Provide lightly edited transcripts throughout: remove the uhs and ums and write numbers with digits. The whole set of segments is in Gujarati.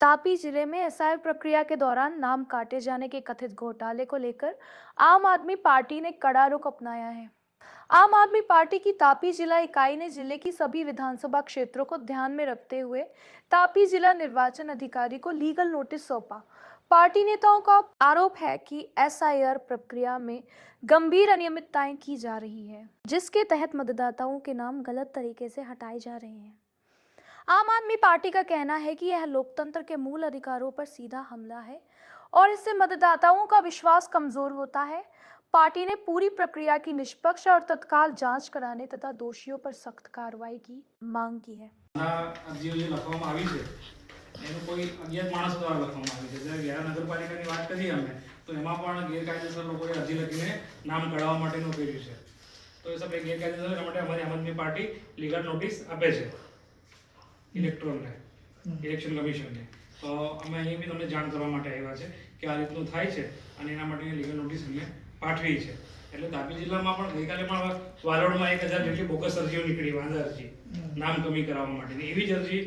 तापी जिले में एसआईआर प्रक्रिया के दौरान नाम काटे जाने के कथित घोटाले को लेकर आम आदमी पार्टी ने कड़ा रुख अपनाया है। आम आदमी पार्टी की तापी जिला इकाई ने जिले की सभी विधानसभा क्षेत्रों को ध्यान में रखते हुए तापी जिला निर्वाचन अधिकारी को लीगल नोटिस सौंपा। पार्टी नेताओं का आरोप है कि एसआईआर प्रक्रिया में गंभीर अनियमितताएं की जा रही है, जिसके तहत मतदाताओं के नाम गलत तरीके से हटाए जा रहे हैं। आम आदमी पार्टी का कहना है कि यह लोकतंत्र के मूल अधिकारों पर सीधा हमला है और इससे मतदाताओं का विश्वास कमजोर होता है। पार्टी ने पूरी प्रक्रिया की निष्पक्ष और तत्काल जांच कराने तथा दोषियों पर सख्त कार्रवाई की मांग की है। કોઈ અજ્ઞાત માણસો દ્વારા લખવામાં આવી છે. જ્યારે વ્યારા નગરપાલિકાની વાત કરીએ અમે તો એમાં પણ ગેરકાયદેસર લોકોએ અરજી લખીને નામ કઢાવવા માટેનું કર્યું છે. તો એ સબ ગેરકાયદેસર એના માટે અમારી આમ આદમી પાર્ટી લીગલ નોટિસ આપે છે ઇલેક્ટ્રોનને, ઇલેક્શન કમિશનને. તો અમે અહીં બી તમને જાણ કરવા માટે આવ્યા છે કે આ રીતનું થાય છે અને એના માટે લીગલ નોટિસ અમે પાઠવી છે. એટલે તાપી જિલ્લામાં પણ ગઈકાલે પણ વાલોડમાં 1000 જેટલી બોગસ અરજીઓ નીકળી, વાંધા અરજી નામ કમી કરાવવા માટેની. એવી જ અરજી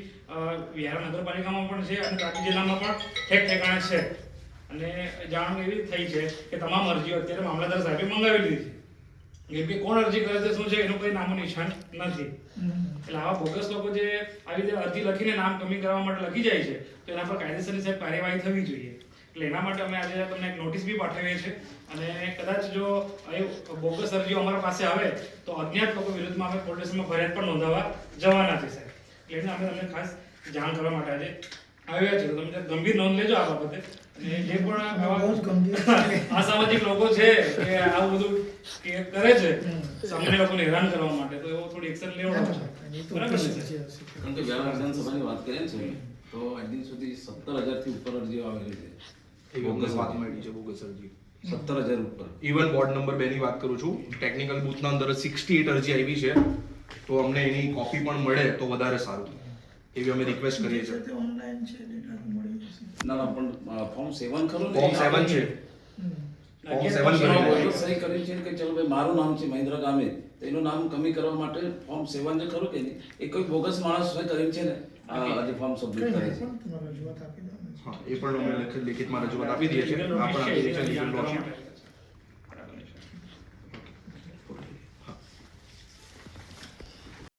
વ્યારા નગરપાલિકામાં પણ છે અને તાપી જિલ્લામાં પણ ઠેક ઠેકાણે છે. અને જાણ એવી થઈ છે કે તમામ અરજીઓ અત્યારે મામલતદાર સાહેબે મંગાવી લીધી છે. કેમ કે કોણ અરજી કરે છે, શું છે, એનું કોઈ નામો નિશાન નથી. એટલે આવા બોગસ લોકો જે આવી રીતે અરજી લખીને નામ કમી કરવા માટે લખી જાય છે તો એના પર કાયદેસરની સાહેબ કાર્યવાહી થવી જોઈએ. એટલે એના માટે અમે આજે તમને એક નોટિસ બી પાઠવીએ છીએ અને કદાચ જો બોગસ અરજીઓ અમારા પાસે આવે તો અજ્ઞાત લોકો વિરુદ્ધમાં અમે પોલીસ સ્ટેશનમાં ફરિયાદ પણ નોંધાવવા જવાના છે સાહેબ. એટલે અમે તમને ખાસ જાણ કરવા માટે આજે આવ્યા છે. તો તમે ગંભીર નોંધ લેજો આ બાબતે. અને જે પણ અસામાજિક લોકો છે કે આવું બધું કરે છે સામાન્ય લોકોને હેરાન કરવા માટે, તો એવો થોડી એક્શન લેવાનો છે. બરાબર છે? કારણ કે વ્યારા વિધાનસભાની વાત કરીએ છે તો આજ દિન સુધી 17,000 થી ઉપર અરજીઓ આવેલી છે. એ બોગસ વાત મળી છે, બોગસ અરજી 17,000 ઉપર. ઇવન વોર્ડ નંબર 2 ની વાત કરું છું, ટેકનિકલ બૂથના અંદર 68 અરજી આવી છે. તો અમને એની કોપી પણ મળે તો વધારે સારું, એવી અમે રિક્વેસ્ટ કરીએ છીએ. ઓનલાઈન છે, ડેટા મળી જશે. ના પણ ફોર્મ 7 ખરું ને, ફોર્મ 7 છે. ફોર્મ 7 કરીને સહી કરી છે કે ચલો ભાઈ મારું નામ છે મહેન્દ્ર ગામિત, તો એનું નામ કમી કરવા માટે ફોર્મ 7 જે ખરું કે નહીં, એ કોઈ બોગસ માણસ સહી કરીને છે ને આજે ફોર્મ સબમિટ કરે છે. પણ તમારે રજૂઆત આપી દો ને. હા, એ પણ અમે લેખિતમાં રજૂઆત આપી દઈએ છીએ. આ પણ આપી દઈએ છીએ.